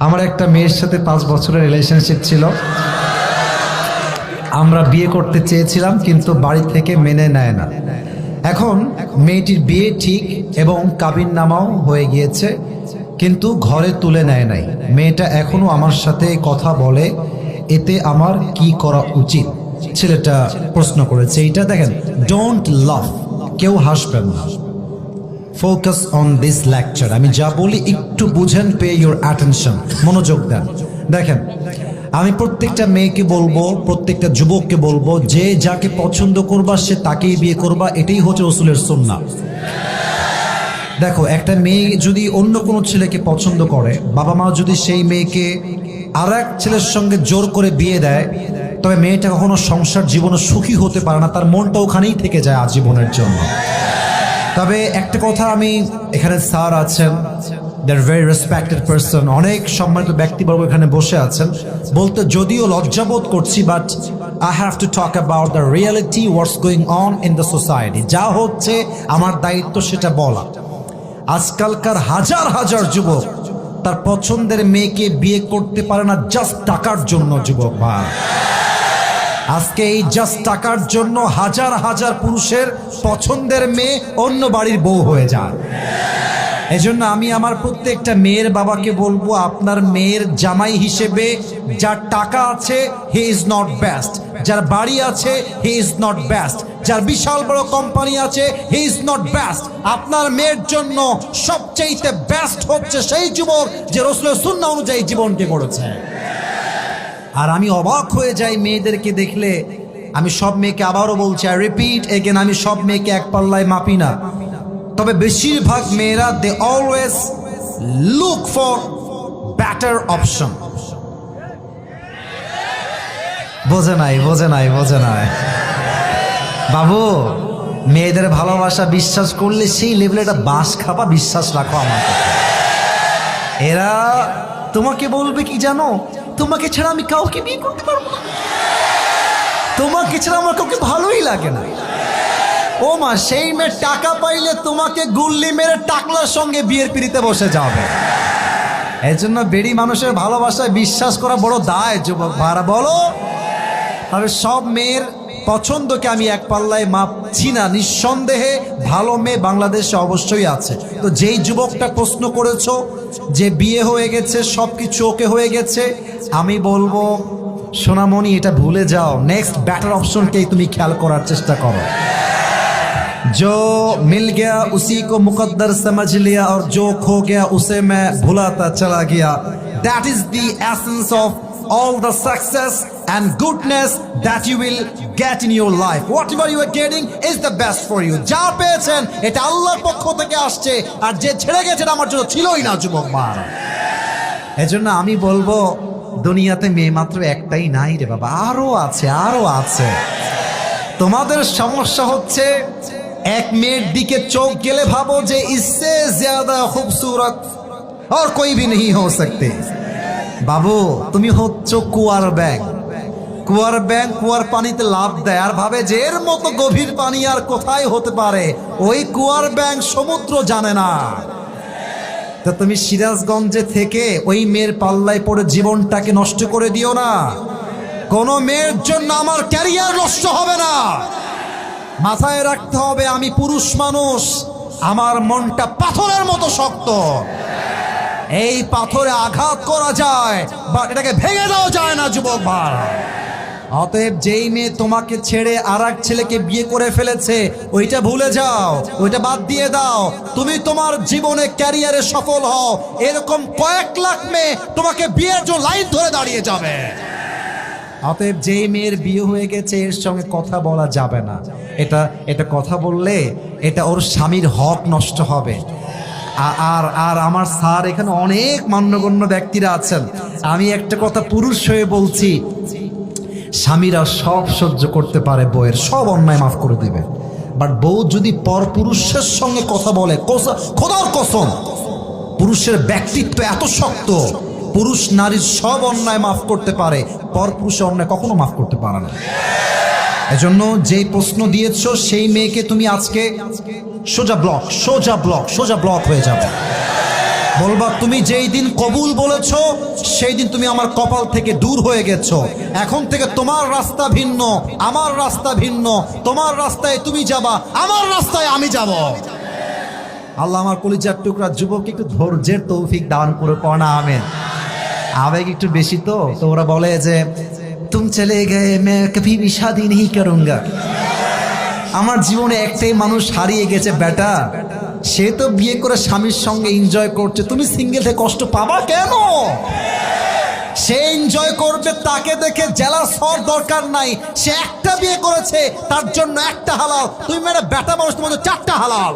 আমার একটা মেয়ের সাথে 5 বছরের রিলেশনশিপ ছিল। আমরা বিয়ে করতে চেয়েছিলাম কিন্তু বাড়ি থেকে মেনে নেয় না। এখন মেয়েটির বিয়ে ঠিক এবং কাবিননামাও হয়ে গিয়েছে, কিন্তু ঘরে তুলে নেয় নাই। মেয়েটা এখনো আমার সাথে কথা বলে, এতে আমার কি করা উচিত? ছেলেটা প্রশ্ন করেছে। এইটা দেখেন, ডোন্ট লাভ, কেউ হাসবেন না। Focus on this lecture. আমি যা বলি একটু বুঝেন, পে ইউর অ্যাটেনশন, মনোযোগ দেন। দেখেন, আমি প্রত্যেকটা মেয়েকে বলবো, প্রত্যেকটা যুবককে বলবো, যে যাকে পছন্দ করবা সে তাকেই বিয়ে করবা। এটাই হচ্ছে রাসূলের সুন্নাহ। দেখো, একটা মেয়ে যদি অন্য কোনো ছেলেকে পছন্দ করে, বাবা মা যদি সেই মেয়েকে আর এক ছেলের সঙ্গে জোর করে বিয়ে দেয়, তবে মেয়েটা কখনো সংসার জীবনে সুখী হতে পারে না, তার মনটা ওখানেই থেকে যায় আজীবনের জন্য। তবে একটা কথা, আমি এখানে স্যার আছেন, দে আর ভেরি রেসপেক্টেড পারসন, অনেক সম্মানিত ব্যক্তিবর্গ এখানে বসে আছেন, বলতে যদিও লজ্জাবোধ করছি, but I have to talk about the reality, what's going on in the society. যা হচ্ছে আমার দায়িত্ব সেটা বলা। আজকালকার হাজার হাজার যুবক তার পছন্দের মেয়েকে বিয়ে করতে পারে না জাস্ট টাকার জন্য। যুবক ভাই, আজকে এই জাস্ট টাকার জন্য হাজার হাজার পুরুষের পছন্দের মেয়ে অন্য বাড়ির বউ হয়ে যায়। এজন্য আমি আমার প্রত্যেকটা মেয়ের বাবাকে বলবো, আপনার মেয়ের জামাই হিসেবে যার টাকা আছে হি ইজ নট বেস্ট, যার বাড়ি আছে হি ইজ নট বেস্ট, যার বিশাল বড় কোম্পানি আছে হি ইজ নট বেস্ট। আপনার মেয়ের জন্য সবচেয়ে বেস্ট হচ্ছে সেই যুবক যে রাসূলের সুন্নাহ অনুযায়ী জীবনকে গড়েছে। আর আমি অবাক হয়ে যাই মেয়েদেরকে দেখলে। আমি সব মেয়েকে আবারও বলছি, আই রিপিট এগেন, আমি সব মেয়েকে এক পাল্লায় মাপি না, তবে বেশিরভাগ মেয়েরা they always look for better option. বোঝে নাই, বোঝে নাই, বোঝে নাই বাবু। মেয়েদের ভালোবাসা বিশ্বাস করলে সেই লেভেলে একটা বাস খাবা, বিশ্বাস রাখো আমার কথা। এরা তোমাকে বলবে কি জানো, তোমাকে ছাড়া আমি কাউকে বিয়ে করতে পারবো না, তোমাকে ছাড়া আমার কাউকে ভালোই লাগে না। ও মা, সেই মেয়ে টাকা পাইলে তোমাকে গুল্লি মেরে টাকলার সঙ্গে বিয়ের পিড়িতে বসে যাবে। এই জন্য বেড়ি মানুষের ভালোবাসায় বিশ্বাস করা বড় দায়। যুবক ভাড়া বলো, তবে সব মেয়ের পছন্দকে আমি এক পাল্লায় মাপছি না। নিঃসন্দেহে ভালো মেয়ে বাংলাদেশে অবশ্যই আছে। তো যেই যুবকটা প্রশ্ন করেছো যে বিয়ে হয়ে গেছে, সব কিছু ওকে হয়ে গেছে, আমি বলবো সোনামণি, এটা ভুলে যাও। নেক্সট বেটার অপশনকেই তুমি খেয়াল করার চেষ্টা করো। जो मिल गया उसी को मुकद्दर समझ लिया और जो खो गया उसे मैं भुलाता चला गया। That is the essence of all the success and goodness that you will get in your life. Whatever you are getting is the best for you. যা পেয়েছেন এটা আল্লাহর পক্ষ থেকে আসছে, আর যে ছেড়ে গেছেন আমার জন্য ছিলই না। যুবক মা, এজন্য আমি বলবো, দুনিয়াতে মেয়ে মাত্র একটাই নাই রে বাবা, আরো আছে, আরো আছে। তোমাদের সমস্যা হচ্ছে এক মেয়ের দিকে চোখ গেলে ভাবো যে ইসসে জ্যাদা খুবসুরত और कोई भी नहीं हो सकते। বাবু, তুমি হচ্ছ কুয়ার ব্যাং। কুয়ার ব্যাং কুয়ার পানিতে লাফ দেয় আর ভাবে যে এর মতো গভীর পানি আর কোথায় হতে পারে। ওই কুয়ার ব্যাং সমুদ্র জানে না। তো তুমি সিরাজগঞ্জে থেকে ওই মেয়ের পাল্লায় পড়ে জীবনটাকে নষ্ট করে দিও না। কোন মেয়ের জন্য আমার ক্যারিয়ার নষ্ট হবে না। মাথায় রাখতে হবে, আমি পুরুষ মানুষ, আমার মনটা পাথরের মতো শক্ত। এই পাথরে আঘাত করা যায়, বাট এটাকে ভেঙে দেওয়া যায় না। যুবক ভাই, অতএব যেই মেয়ে তোমাকে ছেড়ে আর এক ছেলেকে বিয়ে করে ফেলেছে, ওইটা ভুলে যাও, ওইটা বাদ দিয়ে দাও। তুমি তোমার জীবনে ক্যারিয়ারে সফল হও। এরকম কয়েক লাখ মেয়ে তোমাকে বিয়ের জন্য লাইন ধরে দাঁড়িয়ে যাবে। অতএব যেই মেয়ের বিয়ে হয়ে গেছে এর সঙ্গে কথা বলা যাবে না। এটা কথা বললে এটা ওর স্বামীর হক নষ্ট হবে। আর আমার স্যার এখানে অনেক মান্যগণ্য ব্যক্তিরা আছেন, আমি একটা কথা পুরুষ হয়ে বলছি, স্বামীরা সব সহ্য করতে পারে, বউয়ের সব অন্যায় মাফ করে দেবে। বাট বউ যদি পর পুরুষের সঙ্গে কথা বলে, খোদার কসম, পুরুষের ব্যক্তিত্ব এত শক্ত, পুরুষ নারীর সব অন্যায় মাফ করতে পারে, পর পুরুষের অন্যায় কখনো মাফ করতে পারে না। এজন্য যেই প্রশ্ন দিয়েছো সেই মেয়েকে তুমি আজকে সোজা ব্লক হয়ে যাবে। বলবা তুমি যেই দিন কবুল বলেছো সেই দিন তুমি আমার কপাল থেকে দূর হয়ে গেছো। এখন থেকে তোমার রাস্তা ভিন্ন, আমার রাস্তা ভিন্ন। তোমার রাস্তায় তুমি যাবা, আমার রাস্তায় আমি যাব। আল্লাহ আমার কলিজার টুকরা যুবক একটু ধৈর্যের তৌফিক দান করে পড়া আমেন। আবেগ একটু বেশি তো ওরা বলে যে তুম চলে গে মে কভি ভি শাদি नहीं करूंगा। আমার জীবনে একটাই মানুষ হারিয়ে গেছে বেটা, সে তো বিয়ে করে স্বামীর সঙ্গে এনজয় করছে, তুমি সিঙ্গেল থেকে কষ্ট পাবা কেন? সে এনজয় করবে, তাকে দেখে জেলাস হওয়ার দরকার নাই। সে একটা বিয়ে করেছে, তার জন্য একটা হালাল। তুমি মেয়েরা বেটা মানুষ, তোমাদের চারটা হালাল।